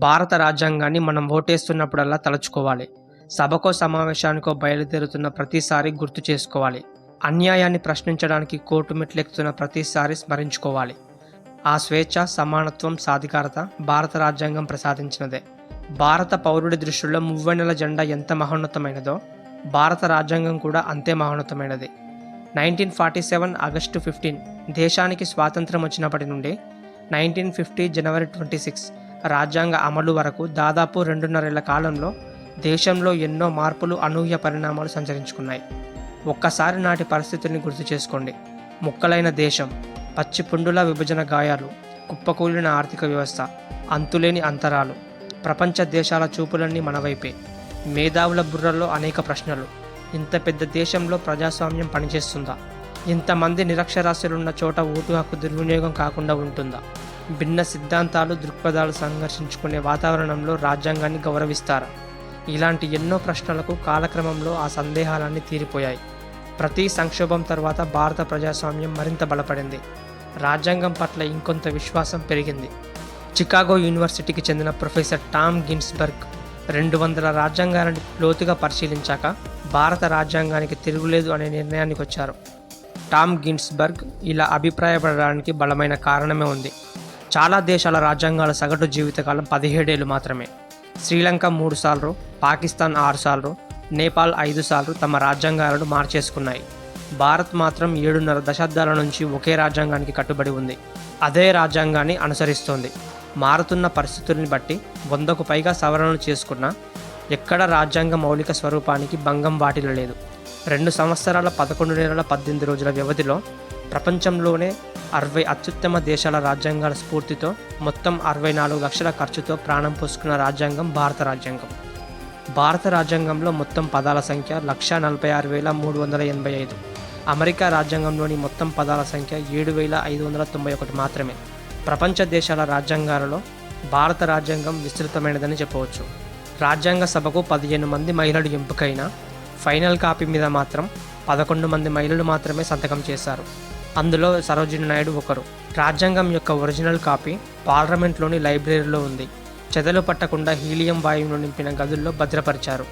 భారత రాజ్యాంగాన్ని మనం ఓటేస్తున్నప్పుడల్లా తలుచుకోవాలి. సభకో సమావేశానికో బయలుదేరుతున్న ప్రతిసారి గుర్తు చేసుకోవాలి. అన్యాయాన్ని ప్రశ్నించడానికి కోర్టు మెట్లెక్కుతున్న ప్రతిసారి స్మరించుకోవాలి. ఆ స్వేచ్ఛ, సమానత్వం, సాధికారత భారత రాజ్యాంగం ప్రసాదించినదే. భారత పౌరుడి దృష్టిలో మువ్వన్నెల జెండా ఎంత మహోన్నతమైనదో భారత రాజ్యాంగం కూడా అంతే మహోన్నతమైనది. 1947 ఆగస్టు 15 దేశానికి స్వాతంత్రం వచ్చినప్పటి నుండి 1950 జనవరి 26 రాజ్యాంగ అమలు వరకు దాదాపు 2.5 ఏళ్ల కాలంలో దేశంలో ఎన్నో మార్పులు, అనూహ్య పరిణామాలు సంచరించుకున్నాయి. ఒక్కసారి నాటి పరిస్థితుల్ని గుర్తు చేసుకోండి. ముక్కలైన దేశం, పచ్చిపుండుల విభజన గాయాలు, కుప్పకూలిన ఆర్థిక వ్యవస్థ, అంతులేని అంతరాలు, ప్రపంచ దేశాల చూపులన్నీ మనవైపే, మేధావుల బుర్రల్లో అనేక ప్రశ్నలు. ఇంత పెద్ద దేశంలో ప్రజాస్వామ్యం పనిచేస్తుందా? ఇంతమంది నిరక్షరాస్యులున్న చోట ఓటు హక్కు దుర్వినియోగం కాకుండా ఉంటుందా? భిన్న సిద్ధాంతాలు, దృక్పథాలు సంఘర్షించుకునే వాతావరణంలో రాజ్యాంగాన్ని గౌరవిస్తారా? ఇలాంటి ఎన్నో ప్రశ్నలకు కాలక్రమంలో ఆ సందేహాలన్నీ తీరిపోయాయి. ప్రతి సంక్షోభం తర్వాత భారత ప్రజాస్వామ్యం మరింత బలపడింది. రాజ్యాంగం పట్ల ఇంకొంత విశ్వాసం పెరిగింది. చికాగో యూనివర్సిటీకి చెందిన ప్రొఫెసర్ టామ్ గిన్స్బర్గ్ 200 రాజ్యాంగాలను లోతుగా పరిశీలించాక భారత రాజ్యాంగానికి తిరుగులేదు అనే నిర్ణయానికి వచ్చారు. టామ్ గిన్స్బర్గ్ ఇలా అభిప్రాయపడడానికి బలమైన కారణమే ఉంది. చాలా దేశాల రాజ్యాంగాల సగటు జీవితకాలం 17 ఏళ్ళు మాత్రమే. శ్రీలంక 3 సార్లు, పాకిస్తాన్ 6 సార్లు, నేపాల్ 5 సార్లు తమ రాజ్యాంగాలను మార్చేసుకున్నాయి. భారత్ మాత్రం 7.5 దశాబ్దాల నుంచి ఒకే రాజ్యాంగానికి కట్టుబడి ఉంది. అదే రాజ్యాంగాన్ని అనుసరిస్తోంది. మారుతున్న పరిస్థితుల్ని బట్టి 100కు పైగా సవరణలు చేసుకున్నా ఎక్కడ రాజ్యాంగ మౌలిక స్వరూపానికి భంగం వాటిల్లలేదు. 2 సంవత్సరాల 11 నెలల 18 రోజుల వ్యవధిలో ప్రపంచంలోనే 60 అత్యుత్తమ దేశాల రాజ్యాంగాల స్ఫూర్తితో మొత్తం 64 లక్షల ఖర్చుతో ప్రాణం పోసుకున్న రాజ్యాంగం భారత రాజ్యాంగం. భారత రాజ్యాంగంలో మొత్తం పదాల సంఖ్య 1,46,385. అమెరికా రాజ్యాంగంలోని మొత్తం పదాల సంఖ్య 7,591 మాత్రమే. ప్రపంచ దేశాల రాజ్యాంగాలలో భారత రాజ్యాంగం విస్తృతమైనదని చెప్పవచ్చు. రాజ్యాంగ సభకు 15 మంది మహిళలు ఎంపికైన ఫైనల్ కాపీ మీద మాత్రం 11 మంది మహిళలు మాత్రమే సంతకం చేశారు. అందులో సరోజిని నాయుడు ఒకరు. రాజ్యాంగం యొక్క ఒరిజినల్ కాపీ పార్లమెంట్లోని లైబ్రరీలో ఉంది. చెదలు పట్టకుండా హీలియం వాయువును నింపిన గదుల్లో భద్రపరిచారు.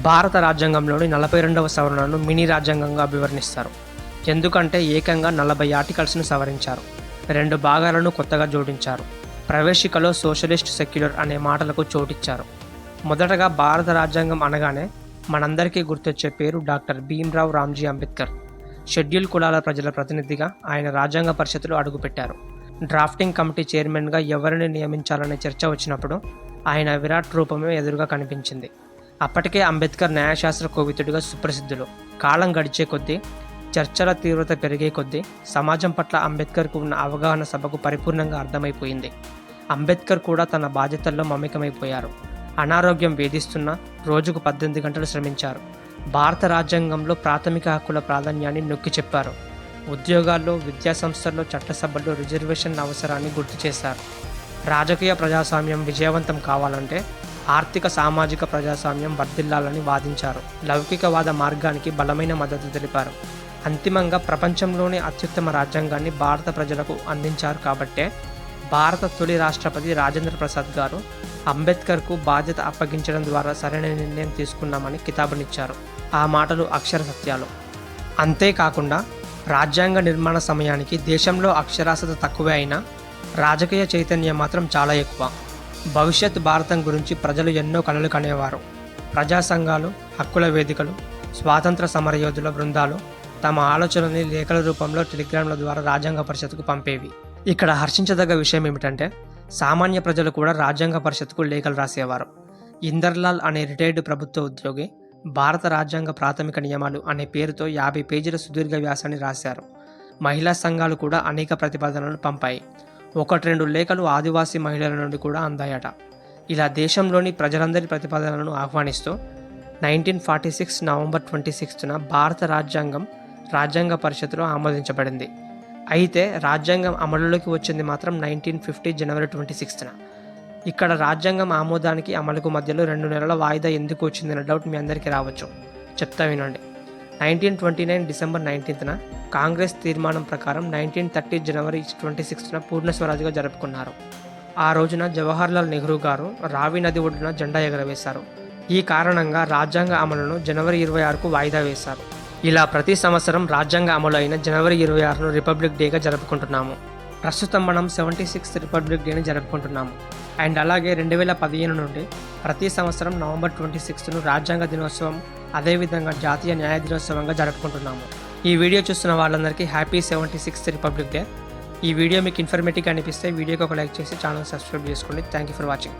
భారత రాజ్యాంగంలోని 42వ సవరణను మినీ రాజ్యాంగంగా అభివర్ణిస్తారు. ఎందుకంటే ఏకంగా 40 ఆర్టికల్స్ను సవరించారు. 2 భాగాలను కొత్తగా జోడించారు. ప్రవేశికలో సోషలిస్ట్, సెక్యులర్ అనే మాటలకు చోటిచ్చారు. మొదటగా భారత రాజ్యాంగం అనగానే మనందరికీ గుర్తొచ్చే పేరు డాక్టర్ భీమ్రావ్ రామ్జీ అంబేద్కర్. షెడ్యూల్ కులాల ప్రజల ప్రతినిధిగా ఆయన రాజ్యాంగ పరిషత్తులో అడుగుపెట్టారు. డ్రాఫ్టింగ్ కమిటీ చైర్మన్గా ఎవరిని నియమించాలనే చర్చ వచ్చినప్పుడు ఆయన విరాట్ రూపమే ఎదురుగా కనిపించింది. అప్పటికే అంబేద్కర్ న్యాయశాస్త్ర కోవిదుడిగా సుప్రసిద్ధులు. కాలం గడిచే కొద్దీ, చర్చల తీవ్రత పెరిగే కొద్దీ సమాజం పట్ల అంబేద్కర్కు ఉన్న అవగాహన సభకు పరిపూర్ణంగా అర్థమైపోయింది. అంబేద్కర్ కూడా తన బాధ్యతల్లో మమేకమైపోయారు. అనారోగ్యం వేధిస్తున్నా రోజుకు 18 గంటలు శ్రమించారు. భారత రాజ్యాంగంలో ప్రాథమిక హక్కుల ప్రాధాన్యాన్ని నొక్కి చెప్పారు. ఉద్యోగాల్లో, విద్యాసంస్థల్లో, చట్టసభల్లో రిజర్వేషన్ల అవసరాన్ని గుర్తు చేశారు. రాజకీయ ప్రజాస్వామ్యం విజయవంతం కావాలంటే ఆర్థిక, సామాజిక ప్రజాస్వామ్యం వర్ధిల్లాలని వాదించారు. లౌకికవాద మార్గానికి బలమైన మద్దతు తెలిపారు. అంతిమంగా ప్రపంచంలోనే అత్యుత్తమ రాజ్యాంగాన్ని భారత ప్రజలకు అందించారు. కాబట్టే భారత తొలి రాష్ట్రపతి రాజేంద్ర ప్రసాద్ గారు అంబేద్కర్కు బాధ్యత అప్పగించడం ద్వారా సరైన నిర్ణయం తీసుకున్నామని కితాబునిచ్చారు. ఆ మాటలు అక్షర సత్యాలు. అంతేకాకుండా రాజ్యాంగ నిర్మాణ సమయానికి దేశంలో అక్షరాస్యత తక్కువే అయినా రాజకీయ చైతన్యం మాత్రం చాలా ఎక్కువ. భవిష్యత్ భారతం గురించి ప్రజలు ఎన్నో కలలు కనేవారు. ప్రజా సంఘాలు, హక్కుల వేదికలు, స్వాతంత్ర సమరయోధుల బృందాలు తమ ఆలోచనల్ని లేఖల రూపంలో టెలిగ్రామ్ల ద్వారా రాజ్యాంగ పరిషత్తుకు పంపేవి. ఇక్కడ హర్షించదగ్గ విషయం ఏమిటంటే సామాన్య ప్రజలు కూడా రాజ్యాంగ పరిషత్తుకు లేఖలు రాసేవారు. ఇందర్లాల్ అనే రిటైర్డ్ ప్రభుత్వ ఉద్యోగి భారత రాజ్యాంగ ప్రాథమిక నియమాలు అనే పేరుతో 50 పేజీల సుదీర్ఘ వ్యాసాన్ని రాశారు. మహిళా సంఘాలు కూడా అనేక ప్రతిపాదనలను పంపాయి. 1-2 లేఖలు ఆదివాసీ మహిళల నుండి కూడా అందాయట. ఇలా దేశంలోని ప్రజలందరి ప్రతిపాదనలను ఆహ్వానిస్తూ 1946 నవంబర్ 26న భారత రాజ్యాంగం రాజ్యాంగ పరిషత్తులో ఆమోదించబడింది. అయితే రాజ్యాంగం అమలులోకి వచ్చింది మాత్రం 1950 జనవరి 26న. ఇక్కడ రాజ్యాంగం ఆమోదానికి అమలుకు మధ్యలో 2 నెలల వాయిదా ఎందుకు వచ్చిందనే డౌట్ మీ అందరికీ రావచ్చు. చెప్తా వినండి. 1929 డిసెంబర్ 19న కాంగ్రెస్ తీర్మానం ప్రకారం 1930 జనవరి 26న పూర్ణ స్వరాజ్గా జరుపుకున్నారు. ఆ రోజున జవహర్లాల్ నెహ్రూ గారు రావి నది ఒడ్డున జెండా ఎగరవేశారు. ఈ కారణంగా రాజ్యాంగ అమలును జనవరి 26కు వాయిదా వేశారు. ఇలా ప్రతి సంవత్సరం రాజ్యాంగ అమలు అయిన జనవరి 26ను రిపబ్లిక్ డేగా జరుపుకుంటున్నాము. ప్రస్తుతం మనం 76th రిపబ్లిక్ డేని జరుపుకుంటున్నాము. అండ్ అలాగే 2015 నుండి ప్రతి సంవత్సరం నవంబర్ 26ను రాజ్యాంగ దినోత్సవం, అదేవిధంగా జాతీయ న్యాయ దినోత్సవంగా జరుపుకుంటున్నాము. ఈ వీడియో చూస్తున్న వాళ్ళందరికీ హ్యాపీ 76th రిపబ్లిక్ డే. ఈ వీడియో మీకు ఇన్ఫర్మేటివ్గా అనిపిస్తే వీడియోకి ఒక లైక్ చేసి ఛానల్ సబ్స్క్రైబ్ చేసుకోండి. Thank you for watching.